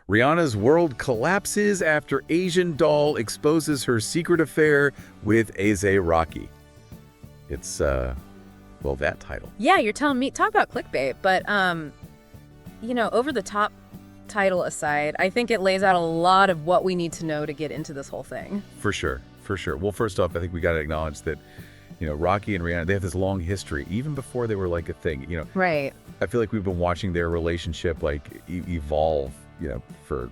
Rihanna's world collapses after Asian doll exposes her secret affair with A$AP Rocky. It's, well, that title. Yeah, you're telling me. Talk about clickbait. But, over the top title aside, I think it lays out a lot of what we need to know to get into this whole thing. For sure. Well, first off, I think we got to acknowledge that, Rocky and Rihanna, they have this long history, even before they were like a thing, Right. I feel like we've been watching their relationship evolve, for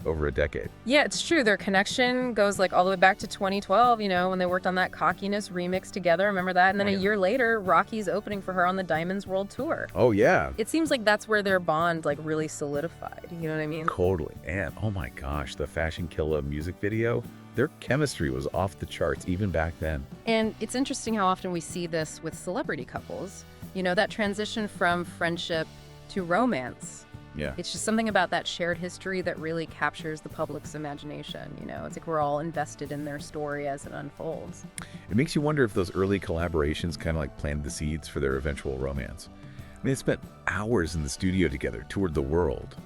over a decade. Yeah, it's true. Their connection goes all the way back to 2012, when they worked on that Cockiness remix together. Remember that? And then a year later, Rocky's opening for her on the Diamonds World Tour. Oh, yeah. It seems like that's where their bond really solidified. You know what I mean? Totally. And oh my gosh, the Fashion Killa music video, their chemistry was off the charts even back then. And it's interesting how often we see this with celebrity couples. That transition from friendship to romance. Yeah. It's just something about that shared history that really captures the public's imagination. It's like we're all invested in their story as it unfolds. It makes you wonder if those early collaborations kind of planted the seeds for their eventual romance. I mean, they spent hours in the studio together, toured the world,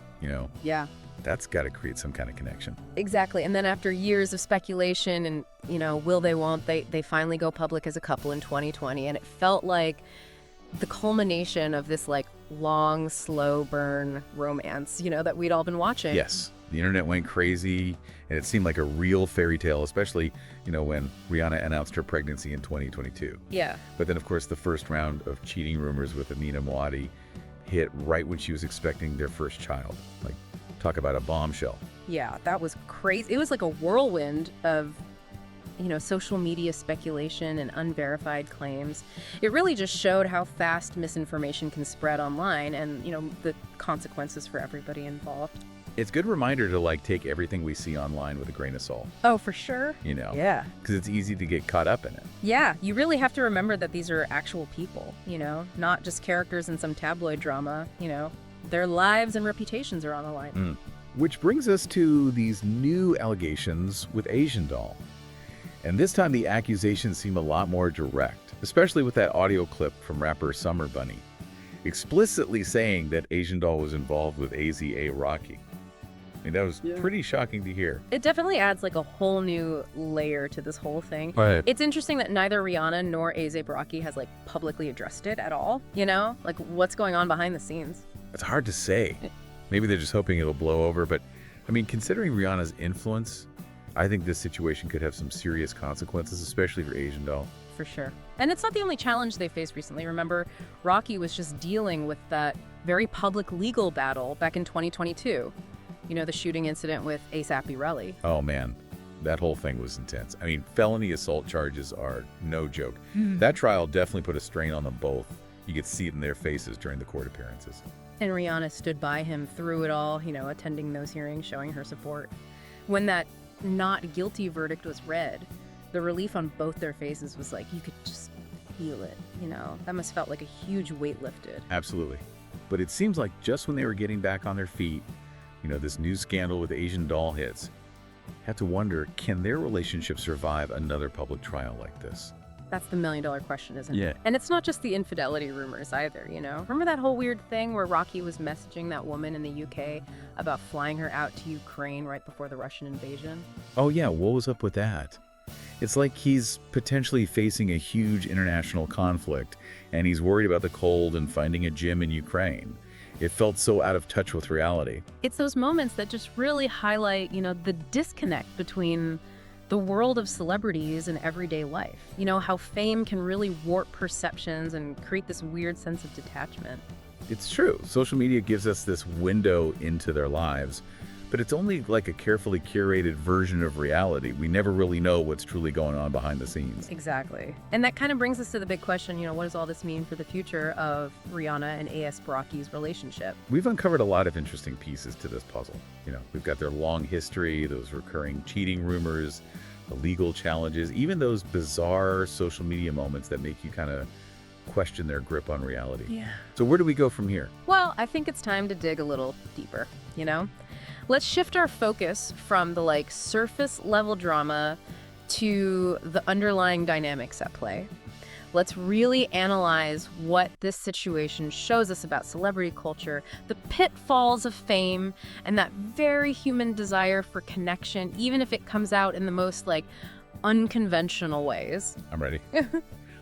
Yeah. That's got to create some kind of connection. Exactly. And then after years of speculation and, will they, won't they finally go public as a couple in 2020. And it felt like the culmination of this long, slow burn romance, that we'd all been watching. Yes. The internet went crazy, and it seemed like a real fairy tale, especially, when Rihanna announced her pregnancy in 2022. Yeah. But then, of course, the first round of cheating rumors with Amina Muaddi hit right when she was expecting their first child. Talk about a bombshell. Yeah, that was crazy. It was like a whirlwind of social media speculation and unverified claims. It really just showed how fast misinformation can spread online and, the consequences for everybody involved. It's a good reminder to take everything we see online with a grain of salt. Oh, for sure. Yeah. Because it's easy to get caught up in it. Yeah, you really have to remember that these are actual people, not just characters in some tabloid drama, Their lives and reputations are on the line. Which brings us to these new allegations with Asian doll. And this time the accusations seem a lot more direct, especially with that audio clip from rapper Summer Bunny, explicitly saying that Asian doll was involved with A$AP Rocky. I mean, that was pretty shocking to hear. It definitely adds a whole new layer to this whole thing. Right. It's interesting that neither Rihanna nor A$AP Rocky has publicly addressed it at all, what's going on behind the scenes. It's hard to say. Maybe they're just hoping it'll blow over, but I mean, considering Rihanna's influence, I think this situation could have some serious consequences, especially for Asian doll. For sure. And it's not the only challenge they faced recently. Remember, Rocky was just dealing with that very public legal battle back in 2022. The shooting incident with A$AP Rocky. Oh, man. That whole thing was intense. I mean, felony assault charges are no joke. That trial definitely put a strain on them both. You could see it in their faces during the court appearances. And Rihanna stood by him through it all, attending those hearings, showing her support. When that not guilty verdict was read, the relief on both their faces was you could just feel it, That must have felt like a huge weight lifted. Absolutely. But it seems like just when they were getting back on their feet, this new scandal with Asian doll hits, have to wonder, can their relationship survive another public trial like this? That's the million-dollar question, isn't Yeah. it? And it's not just the infidelity rumors either, Remember that whole weird thing where Rocky was messaging that woman in the UK about flying her out to Ukraine right before the Russian invasion? Oh yeah, what was up with that? It's like he's potentially facing a huge international conflict, and he's worried about the cold and finding a gym in Ukraine. It felt so out of touch with reality. It's those moments that just really highlight, the disconnect between the world of celebrities and everyday life. How fame can really warp perceptions and create this weird sense of detachment. It's true. Social media gives us this window into their lives, but it's only a carefully curated version of reality. We never really know what's truly going on behind the scenes. Exactly. And that kind of brings us to the big question, what does all this mean for the future of Rihanna and A$AP Rocky's relationship? We've uncovered a lot of interesting pieces to this puzzle. We've got their long history, those recurring cheating rumors, the legal challenges, even those bizarre social media moments that make you kind of question their grip on reality. Yeah. So where do we go from here? Well, I think it's time to dig a little deeper, Let's shift our focus from the surface level drama to the underlying dynamics at play. Let's really analyze what this situation shows us about celebrity culture, the pitfalls of fame, and that very human desire for connection, even if it comes out in the most, like, unconventional ways. I'm ready.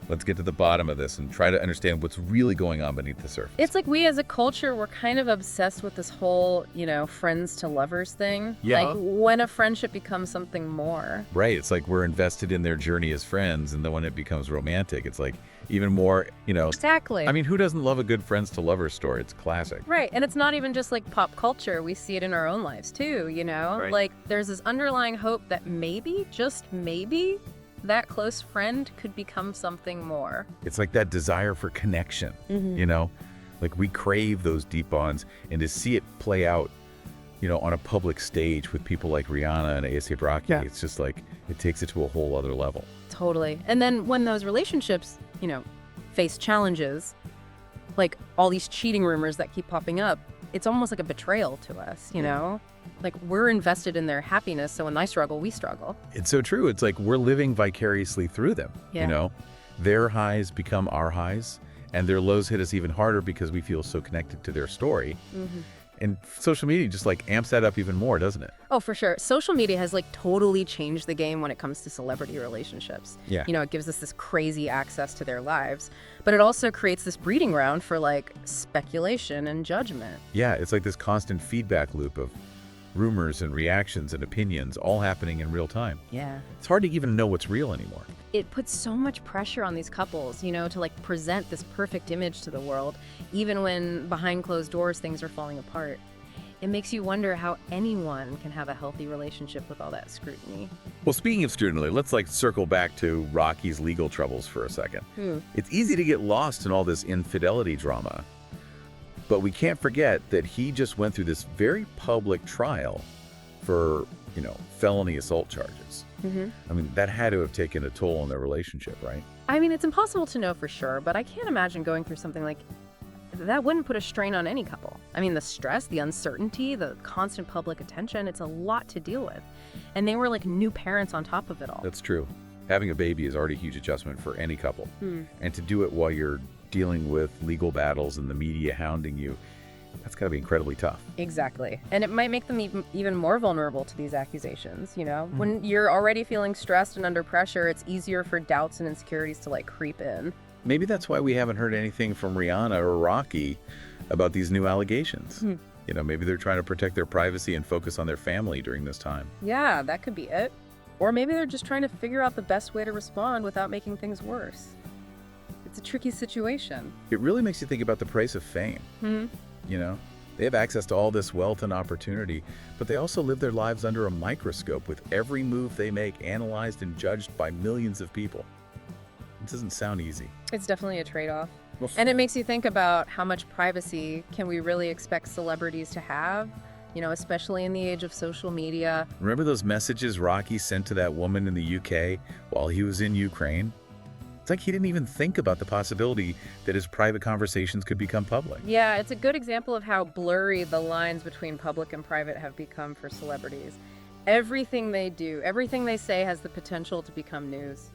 Let's get to the bottom of this and try to understand what's really going on beneath the surface. It's like we as a culture, we're kind of obsessed with this whole, friends to lovers thing. Yeah. Like when a friendship becomes something more. Right. It's like we're invested in their journey as friends, and then when it becomes romantic, it's like even more, Exactly. I mean, who doesn't love a good friends to lovers story? It's classic. Right. And it's not even just like pop culture. We see it in our own lives too, Right. Like there's this underlying hope that maybe, just maybe, that close friend could become something more. It's like that desire for connection, Like we crave those deep bonds, and to see it play out, on a public stage with people like Rihanna and A$AP Rocky, Yeah. it's just like it takes it to a whole other level. Totally. And then when those relationships, face challenges, like all these cheating rumors that keep popping up, it's almost like a betrayal to us, Like we're invested in their happiness, so when they struggle, we struggle. It's so true. It's like we're living vicariously through them, Yeah. Their highs become our highs, and their lows hit us even harder because we feel so connected to their story. Mm-hmm. And social media just like amps that up even more, doesn't it? Oh, for sure. Social media has like totally changed the game when it comes to celebrity relationships. Yeah. It gives us this crazy access to their lives, but it also creates this breeding ground for like speculation and judgment. Yeah, it's like this constant feedback loop of rumors and reactions and opinions all happening in real time. Yeah. It's hard to even know what's real anymore. It puts so much pressure on these couples, to like present this perfect image to the world, even when behind closed doors things are falling apart. It makes you wonder how anyone can have a healthy relationship with all that scrutiny. Well, speaking of scrutiny, let's circle back to Rocky's legal troubles for a second. It's easy to get lost in all this infidelity drama, but we can't forget that he just went through this very public trial for, felony assault charges. Mm-hmm. I mean, that had to have taken a toll on their relationship, right? I mean, it's impossible to know for sure, but I can't imagine going through something like that wouldn't put a strain on any couple. I mean, the stress, the uncertainty, the constant public attention, it's a lot to deal with. And they were like new parents on top of it all. That's true. Having a baby is already a huge adjustment for any couple. And to do it while you're dealing with legal battles and the media hounding you, that's got to be incredibly tough. Exactly. And it might make them even more vulnerable to these accusations, When you're already feeling stressed and under pressure, it's easier for doubts and insecurities to like creep in. Maybe that's why we haven't heard anything from Rihanna or Rocky about these new allegations. Maybe they're trying to protect their privacy and focus on their family during this time. Yeah, that could be it. Or maybe they're just trying to figure out the best way to respond without making things worse. It's a tricky situation. It really makes you think about the price of fame. They have access to all this wealth and opportunity, but they also live their lives under a microscope with every move they make analyzed and judged by millions of people. It doesn't sound easy. It's definitely a trade-off. And it makes you think about how much privacy can we really expect celebrities to have, especially in the age of social media. Remember those messages Rocky sent to that woman in the UK while he was in Ukraine? It's like he didn't even think about the possibility that his private conversations could become public. Yeah, it's a good example of how blurry the lines between public and private have become for celebrities. Everything they do, everything they say has the potential to become news.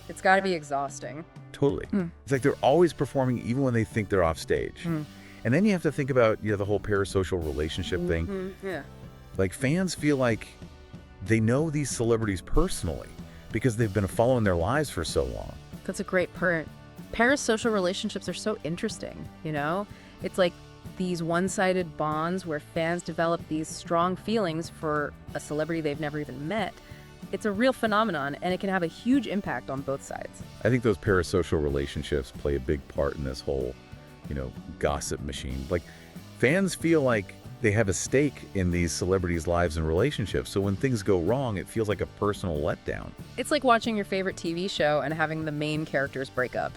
It's got to be exhausting. Totally. It's like they're always performing even when they think they're off stage. And then you have to think about the whole parasocial relationship thing. Yeah. Like fans feel like they know these celebrities personally because they've been following their lives for so long. That's a great point. Parasocial relationships are so interesting, It's like these one-sided bonds where fans develop these strong feelings for a celebrity they've never even met. It's a real phenomenon, and it can have a huge impact on both sides. I think those parasocial relationships play a big part in this whole, gossip machine. Like fans feel like they have a stake in these celebrities' lives and relationships. So when things go wrong, it feels like a personal letdown. It's like watching your favorite TV show and having the main characters break up.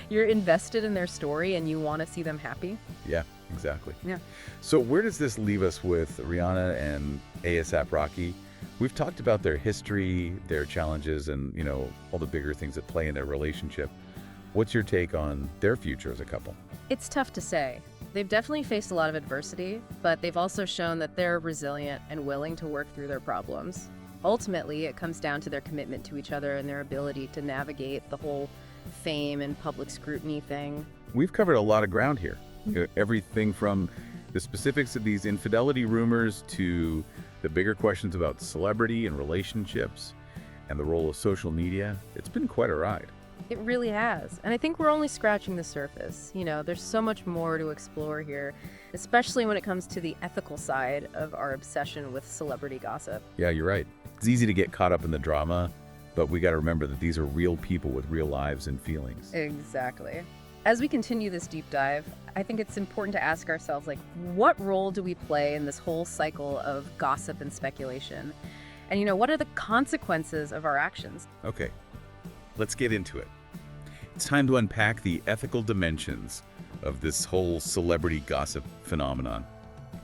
You're invested in their story and you want to see them happy. Yeah, exactly. Yeah. So where does this leave us with Rihanna and A$AP Rocky? We've talked about their history, their challenges, and, all the bigger things that play in their relationship. What's your take on their future as a couple? It's tough to say. They've definitely faced a lot of adversity, but they've also shown that they're resilient and willing to work through their problems. Ultimately, it comes down to their commitment to each other and their ability to navigate the whole fame and public scrutiny thing. We've covered a lot of ground here. Everything from the specifics of these infidelity rumors to the bigger questions about celebrity and relationships and the role of social media. It's been quite a ride. It really has. And I think we're only scratching the surface. There's so much more to explore here, especially when it comes to the ethical side of our obsession with celebrity gossip. Yeah, you're right. It's easy to get caught up in the drama, but we got to remember that these are real people with real lives and feelings. Exactly. As we continue this deep dive, I think it's important to ask ourselves, what role do we play in this whole cycle of gossip and speculation? And, what are the consequences of our actions? Okay, let's get into it. It's time to unpack the ethical dimensions of this whole celebrity gossip phenomenon.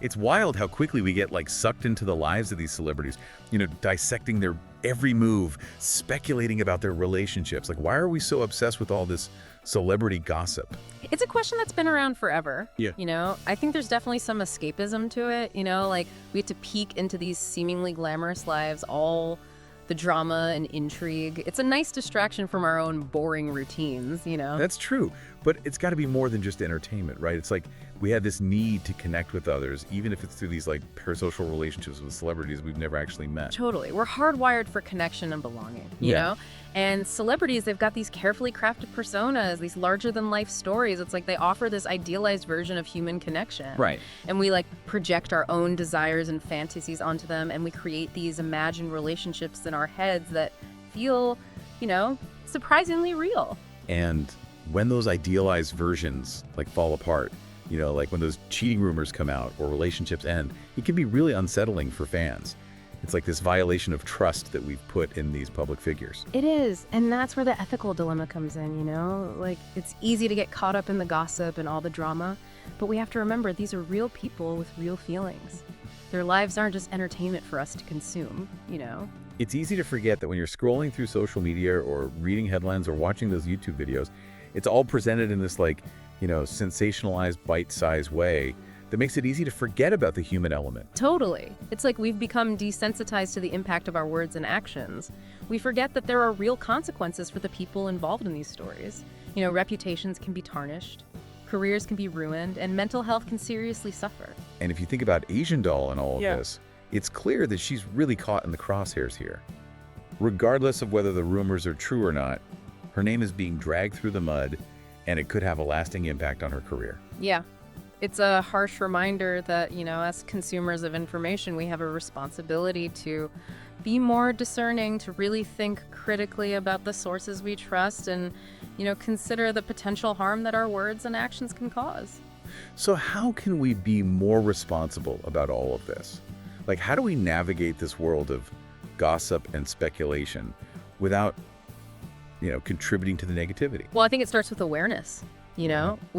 It's wild how quickly we get sucked into the lives of these celebrities, dissecting their every move, speculating about their relationships. Why are we so obsessed with all this celebrity gossip? It's a question that's been around forever. Yeah. I think there's definitely some escapism to it. We have to peek into these seemingly glamorous lives, all the drama and intrigue. It's a nice distraction from our own boring routines. That's true, but it's got to be more than just entertainment, right? It's we have this need to connect with others, even if it's through these parasocial relationships with celebrities we've never actually met. Totally. We're hardwired for connection and belonging, you know? And celebrities, they've got these carefully crafted personas, these larger-than-life stories. It's they offer this idealized version of human connection. Right. And we, project our own desires and fantasies onto them, and we create these imagined relationships in our heads that feel, surprisingly real. And when those idealized versions, fall apart, when those cheating rumors come out or relationships end, it can be really unsettling for fans. It's this violation of trust that we've put in these public figures. It is, and that's where the ethical dilemma comes in, It's easy to get caught up in the gossip and all the drama, but we have to remember these are real people with real feelings. Their lives aren't just entertainment for us to consume, It's easy to forget that when you're scrolling through social media or reading headlines or watching those YouTube videos, it's all presented in this sensationalized bite-sized way that makes it easy to forget about the human element. Totally. It's we've become desensitized to the impact of our words and actions. We forget that there are real consequences for the people involved in these stories. Reputations can be tarnished, careers can be ruined, and mental health can seriously suffer. And if you think about Asian Doll and all of this, it's clear that she's really caught in the crosshairs here. Regardless of whether the rumors are true or not, her name is being dragged through the mud, and it could have a lasting impact on her career. Yeah. It's a harsh reminder that, as consumers of information, we have a responsibility to be more discerning, to really think critically about the sources we trust and, consider the potential harm that our words and actions can cause. So how can we be more responsible about all of this? How do we navigate this world of gossip and speculation without, contributing to the negativity? Well, I think it starts with awareness. We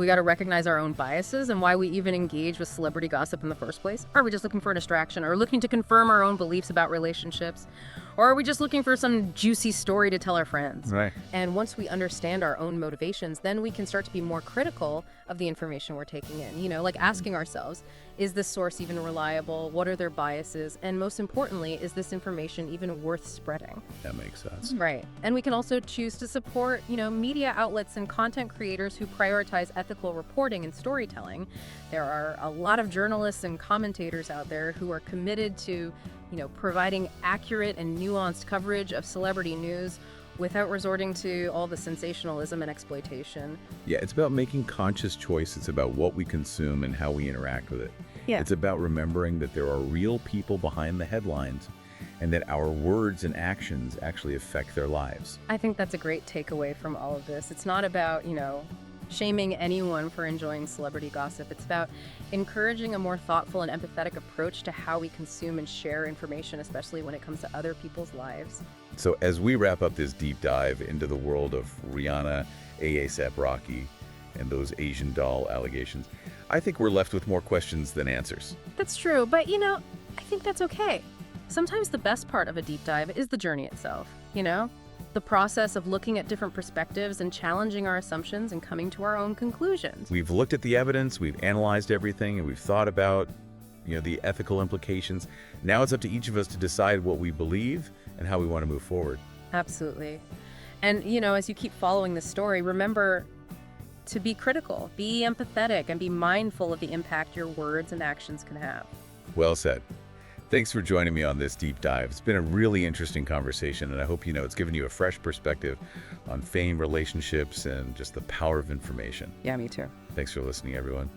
got to recognize our own biases and why we even engage with celebrity gossip in the first place. Are we just looking for a distraction or looking to confirm our own beliefs about relationships? Or are we just looking for some juicy story to tell our friends? Right. And once we understand our own motivations, then we can start to be more critical of the information we're taking in. Asking ourselves, is this source even reliable? What are their biases? And most importantly, is this information even worth spreading? That makes sense. Right. And we can also choose to support, media outlets and content creators who prioritize ethical reporting and storytelling. There are a lot of journalists and commentators out there who are committed to, providing accurate and nuanced coverage of celebrity news without resorting to all the sensationalism and exploitation. Yeah, it's about making conscious choices about what we consume and how we interact with it. Yeah. It's about remembering that there are real people behind the headlines and that our words and actions actually affect their lives. I think that's a great takeaway from all of this. It's not about, shaming anyone for enjoying celebrity gossip. It's about encouraging a more thoughtful and empathetic approach to how we consume and share information, especially when it comes to other people's lives. So as we wrap up this deep dive into the world of Rihanna, A$AP Rocky, and those Asian Doll allegations, I think we're left with more questions than answers. That's true, but I think that's okay. Sometimes the best part of a deep dive is the journey itself, The process of looking at different perspectives and challenging our assumptions and coming to our own conclusions. We've looked at the evidence, we've analyzed everything, and we've thought about, the ethical implications. Now it's up to each of us to decide what we believe and how we want to move forward. Absolutely. And, as you keep following the story, remember to be critical, be empathetic, and be mindful of the impact your words and actions can have. Well said. Thanks for joining me on this deep dive. It's been a really interesting conversation, and I hope it's given you a fresh perspective on fame, relationships, and just the power of information. Yeah, me too. Thanks for listening, everyone.